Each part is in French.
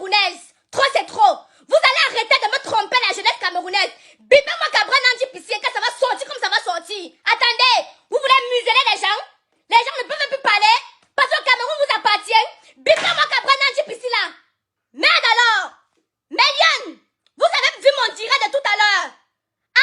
camerounaise. Trop, c'est trop. Vous allez arrêter de me tromper la jeunesse camerounaise. Bipez-moi Cabra Nandi Pissi, que ça va sortir comme ça va sortir. Attendez, vous voulez museler les gens? Les gens ne peuvent plus parler parce que le Cameroun vous appartient. Bipez-moi Cabra Nandi Pissi là. Merde alors. Méliane, vous avez vu mon direct de tout à l'heure.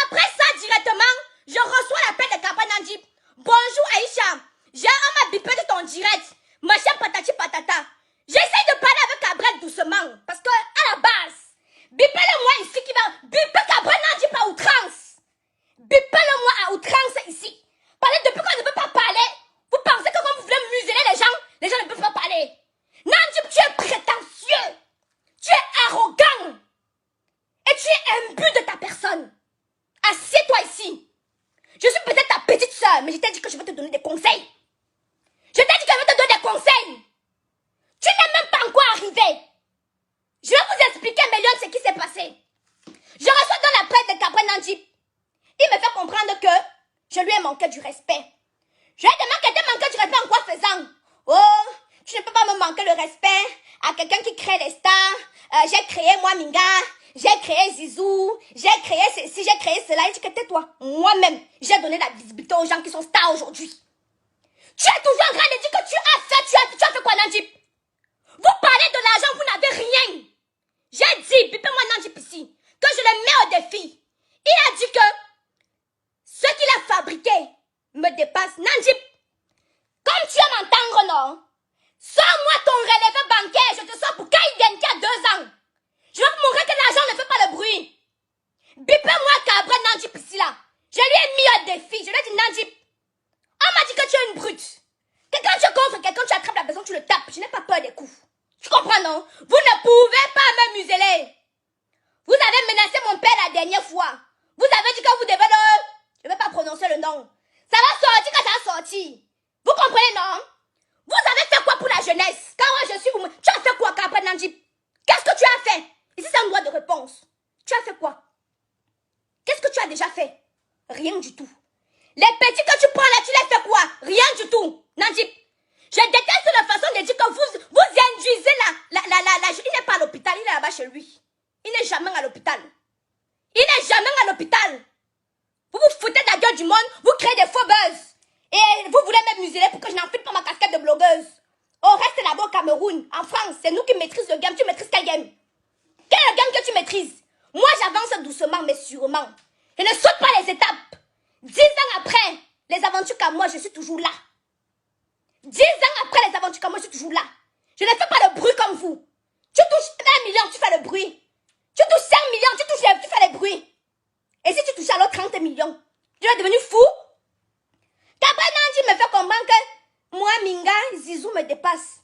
Après ça, directement, je reçois l'appel de Cabra Nandi. Bonjour Aïcha, on m'a bipé de ton direct. Machin patati patata. J'essaie de parler avec Cabrel doucement. Parce que, à la base, bipez-le-moi ici qui va. Bipez Cabrel Nandi à outrance. Bipez-le-moi à outrance ici. Parce que depuis qu'on ne peut pas parler, vous pensez que quand vous voulez museler les gens ne peuvent pas parler. Nandi, tu es prétentieux. Tu es arrogant. Et tu es imbu de ta personne. Assieds-toi ici. Je suis peut-être ta petite soeur, mais je t'ai dit que je vais te donner des conseils. Je t'ai dit que je vais te donner des conseils. Tu n'es même pas encore arrivé. Je vais vous expliquer, Méliane, ce qui s'est passé. Je reçois dans la presse de Cabra Nandi. Il me fait comprendre que je lui ai manqué du respect. Je lui ai demandé qu'elle te manqué du respect en quoi faisant. Oh, tu ne peux pas me manquer le respect à quelqu'un qui crée les stars. J'ai créé moi Minga, j'ai créé Zizou, j'ai créé ceci, j'ai créé cela. Il dit que tais-toi. Moi-même, j'ai donné la visibilité aux gens qui sont stars aujourd'hui. Tu es toujours en train de dire que tu as fait quoi, Nandi? Vous parlez de l'argent, vous n'avez rien. J'ai dit, bipez-moi Nandi Pissi, que je le mets au défi. Il a dit que ce qu'il a fabriqué me dépasse. Nandi, comme tu aimes m'entendre, non? Sors-moi ton relevé bancaire, je te sors pour Kaiden qui a 2 ans. Je veux vous montrer que l'argent ne fait pas le bruit. Bipez-moi Cabra Nandi Pissi là. Je lui ai mis au défi, je lui ai dit Nandi, on m'a dit que tu es une brute. Que quand tu es contre quelqu'un, tu attrapes la personne, tu le tapes. Je n'ai pas peur des coups. Tu comprends, non? Vous ne pouvez pas me museler. Vous avez menacé mon père la dernière fois. Vous avez dit que vous devez le... Je ne vais pas prononcer le nom. Ça va sortir quand ça va sortir. Vous comprenez, non? Vous avez fait quoi pour la jeunesse? Quand moi je suis... Tu as fait quoi, Cabra Nandi? Qu'est-ce que tu as fait? Ici, c'est un droit de réponse. Tu as fait quoi? Qu'est-ce que tu as déjà fait? Rien du tout. Les petits que tu prends là, tu les fais quoi? Rien du tout. Nandi, je déteste la façon de dire que vous induisez il n'est pas à l'hôpital, il est là-bas chez lui. Il n'est jamais à l'hôpital. Il n'est jamais à l'hôpital. Vous vous foutez de la gueule du monde, vous créez des faux buzz. Et vous voulez me museler pour que je n'enfile pas ma casquette de blogueuse. On reste là-bas au Cameroun, en France, c'est nous qui maîtrisons le game. Tu maîtrises quel game? Quel est le game que tu maîtrises? Moi, j'avance doucement, mais sûrement. Je ne saute pas les étapes. 10 ans après, les aventures comme moi, je suis toujours là. 10 ans après les aventures comme moi, je suis toujours là. Je ne fais pas le bruit comme vous. Tu touches 1 million, tu fais le bruit. Tu touches 5 millions, tu fais le bruit. Et si tu touches alors 30 millions, tu es devenu fou? Cabra Nandi me fait comprendre que moi, Minga, Zizou me dépasse.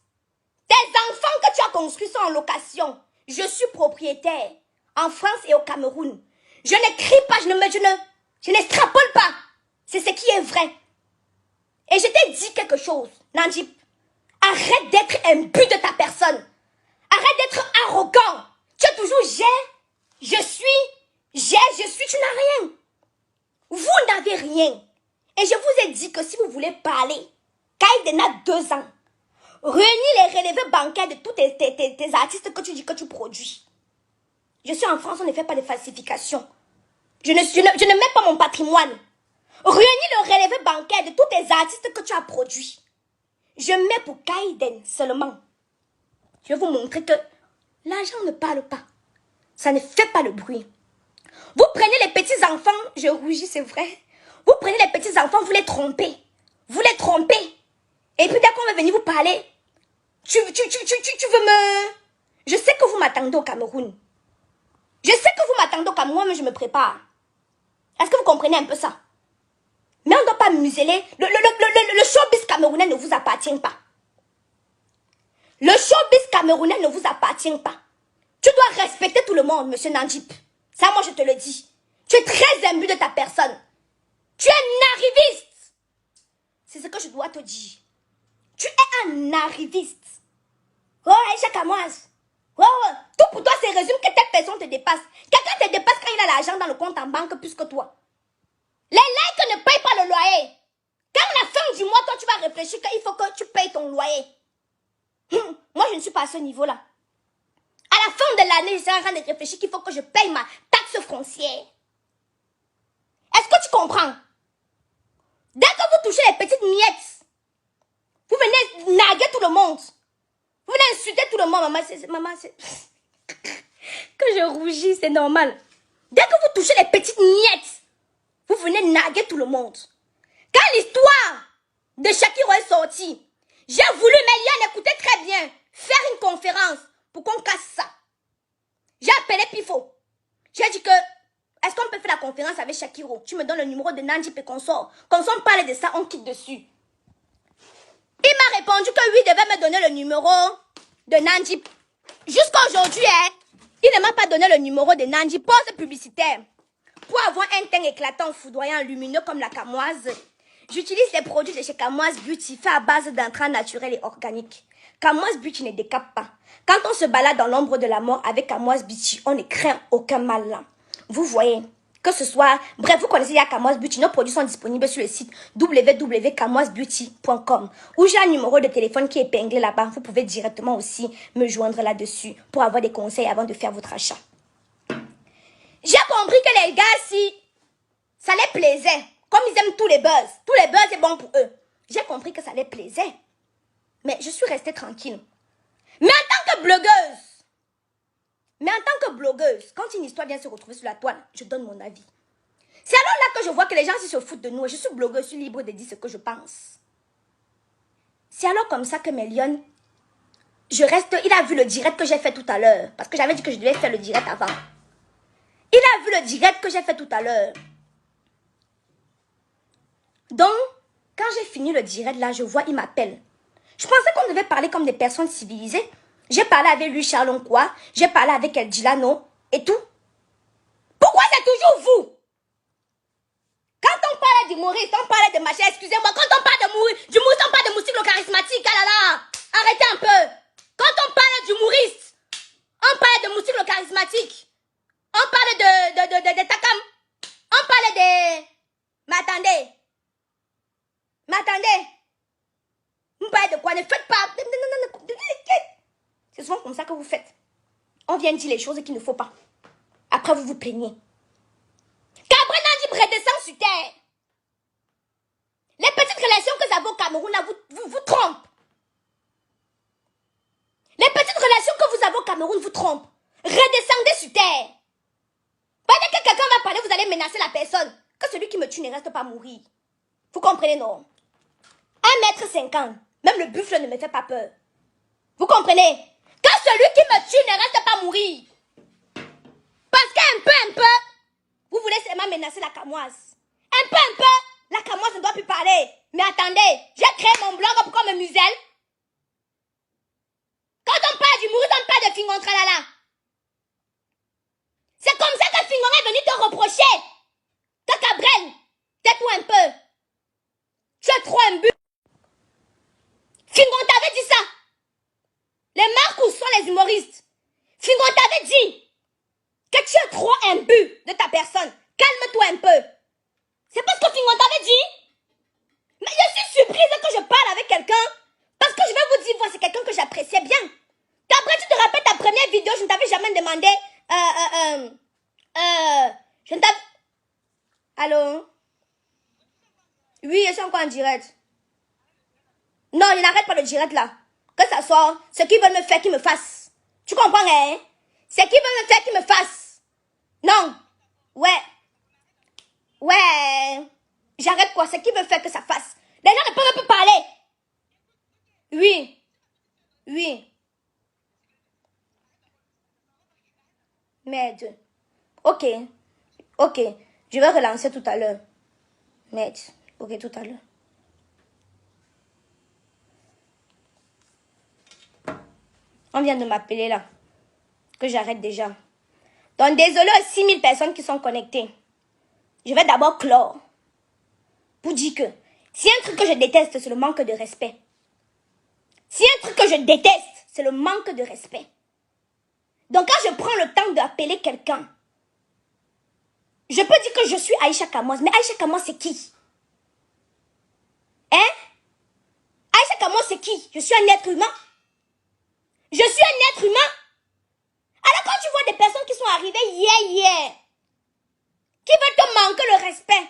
Tes enfants que tu as construits sont en location. Je suis propriétaire en France et au Cameroun. Je n'écris pas, je n'extrapole pas. C'est ce qui est vrai. Et je t'ai dit quelque chose, Nandi. Arrête d'être imbu de ta personne. Arrête d'être arrogant. Tu es toujours je suis, tu n'as rien. Vous n'avez rien. Et je vous ai dit que si vous voulez parler, Kaiden a 2 ans. Réunis les relevés bancaires de tous tes artistes que tu dis que tu produis. Je suis en France, on ne fait pas de falsification. Je ne mets pas mon patrimoine. Réunis le relevé bancaire de tous tes artistes que tu as produits. Je mets pour Kaiden seulement. Je vais vous montrer que l'argent ne parle pas. Ça ne fait pas le bruit. Vous prenez les petits enfants, je rougis, c'est vrai. Vous prenez les petits enfants, vous les trompez. Vous les trompez. Et puis dès qu'on va venir vous parler, tu veux me... Je sais que vous m'attendez au Cameroun. Je sais que vous m'attendez au Cameroun, mais je me prépare. Est-ce que vous comprenez un peu ça? Mais on ne doit pas museler. Le showbiz camerounais ne vous appartient pas. Le showbiz camerounais ne vous appartient pas. Tu dois respecter tout le monde, monsieur Nandip. Ça, moi, je te le dis. Tu es très imbu de ta personne. Tu es un arriviste. C'est ce que je dois te dire. Tu es un arriviste. Oh, Aïcha Kamoise. Oh, tout pour toi, c'est résume que telle personne te dépasse. Quelqu'un te dépasse quand il a l'argent dans le compte en banque plus que toi. Les likes ne payent pas le loyer. Quand à la fin du mois, toi, tu vas réfléchir qu'il faut que tu payes ton loyer. Moi, je ne suis pas à ce niveau-là. À la fin de l'année, je serai en train de réfléchir qu'il faut que je paye ma taxe foncière. Est-ce que tu comprends? Dès que vous touchez les petites miettes, vous venez naguer tout le monde. Vous venez insulter tout le monde. Maman, c'est... Que je rougis, c'est normal. Dès que vous touchez les petites miettes, vous venez naguer tout le monde. Quand l'histoire de Shakiro est sortie, j'ai voulu, mais Yann, écoutez très bien, faire une conférence pour qu'on casse ça. J'ai appelé Pifo. J'ai dit que, est-ce qu'on peut faire la conférence avec Shakiro? Tu me donnes le numéro de Nandip et qu'on sort. Quand on parle de ça, on quitte dessus. Il m'a répondu que oui, il devait me donner le numéro de Nandip. Jusqu'à aujourd'hui, hein, il ne m'a pas donné le numéro de Nandip. Pause publicitaire. Pour avoir un teint éclatant, foudroyant, lumineux comme la camoise, j'utilise les produits de chez Camoise Beauty faits à base d'intrants naturels et organiques. Camoise Beauty ne décape pas. Quand on se balade dans l'ombre de la mort avec Camoise Beauty, on ne craint aucun mal là. Vous voyez, que ce soit... Bref, vous connaissez la Camoise Beauty. Nos produits sont disponibles sur le site www.camoisebeauty.com où j'ai un numéro de téléphone qui est épinglé là-bas. Vous pouvez directement aussi me joindre là-dessus pour avoir des conseils avant de faire votre achat. J'ai compris que les gars, si ça les plaisait, comme ils aiment tous les buzz c'est bon pour eux. J'ai compris que ça les plaisait. Mais je suis restée tranquille. Mais en tant que blogueuse, quand une histoire vient se retrouver sur la toile, je donne mon avis. C'est alors là que je vois que les gens se foutent de nous. Et je suis blogueuse, je suis libre de dire ce que je pense. C'est alors comme ça que Mélione, il a vu le direct que j'ai fait tout à l'heure. Parce que j'avais dit que je devais faire le direct avant. Il a vu le direct que j'ai fait tout à l'heure. Donc, quand j'ai fini le direct là, je vois, il m'appelle. Je pensais qu'on devait parler comme des personnes civilisées. J'ai parlé avec lui, Charlon quoi. J'ai parlé avec El Gilano et tout. Pourquoi c'est toujours vous? Quand on parle d'humoriste, on parle de machin, excusez-moi. Quand on parle d'humoriste, on parle de moustique le charismatique. Ah là là, arrêtez un peu. Quand on parle d'humoriste, on parle de moustique le charismatique. On parle de Takam. On parle de... Mais attendez. Vous parlez de quoi? Ne faites pas. C'est souvent comme ça que vous faites. On vient dire les choses qu'il ne faut pas. Après, vous vous plaignez. Cabra Nandip redescend sur terre. Les petites relations que vous avez au Cameroun, là, vous trompent. Les petites relations que vous avez au Cameroun vous trompent. Redescendez sur terre. Pendant que quelqu'un va parler, vous allez menacer la personne. Que celui qui me tue ne reste pas mourir. Vous comprenez, non? 1,50 m, même le buffle ne me fait pas peur. Vous comprenez? Que celui qui me tue ne reste pas mourir. Parce qu'un peu, vous voulez seulement menacer la camoise. Un peu, la camoise ne doit plus parler. Mais attendez, j'ai créé mon blog pour qu'on me muselle. Quand on parle d'humour, on parle de Fingon Tralala. C'est comme ça que Fingon est venu te reprocher. Que Cabrel, tais-toi un peu. Tu es trop imbu. Fingon t'avait dit ça. Les marques sont les humoristes. Fingon t'avait dit que tu es trop imbu de ta personne. Calme-toi un peu. C'est parce que Fingon t'avait dit. Mais je suis surprise que je parle avec quelqu'un. Parce que je vais vous dire, c'est quelqu'un que j'appréciais bien. Après, tu te rappelles ta première vidéo, je ne t'avais jamais demandé. Je ne t'avais... Allô? Oui, je suis encore en direct. Non, je n'arrête pas le direct là. Que ça soit ce qu'ils veulent me faire, qu'ils me fassent. Tu comprends, hein? Ce qu'ils veulent me faire, qu'ils me fassent. Non. Ouais. J'arrête quoi? Ce qu'ils veulent faire que ça fasse. Les gens ne peuvent plus parler. Oui. Merde. Ok. Je vais relancer tout à l'heure. Merde. Ok, tout à l'heure. On vient de m'appeler là. Que j'arrête déjà. Donc, désolé aux 6000 personnes qui sont connectées. Je vais d'abord clore. Pour dire que si un truc que je déteste, c'est le manque de respect. Si un truc que je déteste, c'est le manque de respect. Donc, quand je prends le temps d'appeler quelqu'un, je peux dire que je suis Aïcha Kamoise. Mais Aïcha Kamoise, c'est qui? Hein? Aïcha Kamoise, c'est qui? Je suis un être humain. Je suis un être humain. arrivés hier. Qui veut te manquer le respect?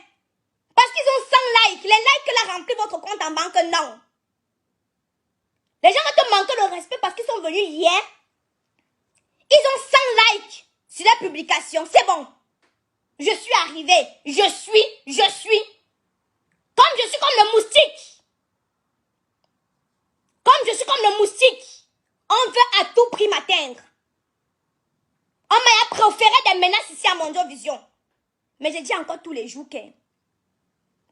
Parce qu'ils ont 100 likes. Les likes que l'a rempli votre compte en banque, non. Les gens veulent te manquer le respect parce qu'ils sont venus hier. Ils ont 100 likes sur la publication. C'est bon. Je suis arrivé. Je suis. Comme je suis comme le moustique. Comme je suis comme le moustique. On veut à tout prix m'atteindre. On m'a proféré des menaces ici à Mondiovision. Mais je dis encore tous les jours que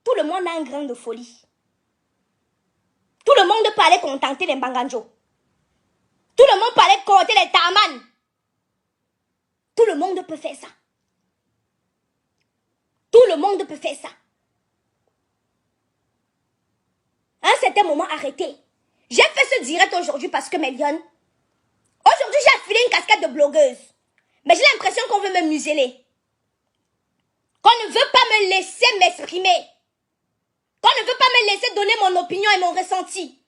tout le monde a un grain de folie. Tout le monde peut aller contenter les Mbanganjo. Tout le monde peut aller compter les Taman. Tout le monde peut faire ça. Tout le monde peut faire ça. À un certain moment, arrêtez. J'ai fait ce direct aujourd'hui parce que, Mélione, aujourd'hui, j'ai affilé une casquette de blogueuse. Mais j'ai l'impression qu'on veut me museler. Qu'on ne veut pas me laisser m'exprimer. Qu'on ne veut pas me laisser donner mon opinion et mon ressenti.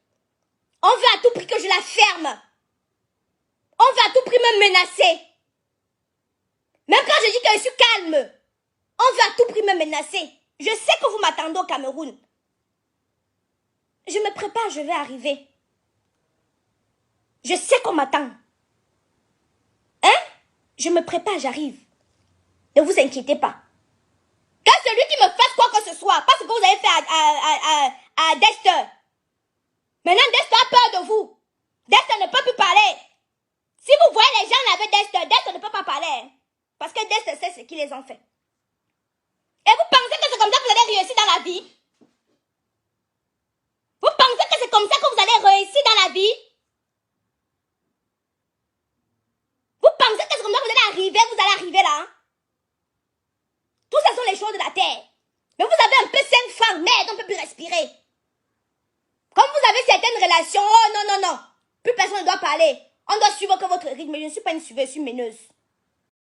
On veut à tout prix que je la ferme. On veut à tout prix me menacer. Même quand je dis que je suis calme, on veut à tout prix me menacer. Je sais que vous m'attendez au Cameroun. Je me prépare, je vais arriver. Je sais qu'on m'attend. Hein? Je me prépare, j'arrive. Ne vous inquiétez pas. Que celui qui me fasse quoi que ce soit, pas ce que vous avez fait à Dexter. Maintenant, Dexter a peur de vous. Dexter ne peut plus parler. Si vous voyez les gens avec Dexter, Dexter ne peut pas parler. Parce que Dexter sait ce qu'ils les ont fait. Et vous pensez que c'est comme ça que vous allez réussir dans la vie? Vous pensez que c'est comme ça que vous allez réussir dans la vie? Vous pensez que c'est comme ça que vous allez arriver là? Hein? Tout ça sont les choses de la terre. Mais vous avez un peu 5 francs, merde, on ne peut plus respirer. Comme vous avez certaines relations, oh non. Plus personne ne doit parler. On doit suivre que votre rythme. Je ne suis pas une suiveuse, je suis meneuse.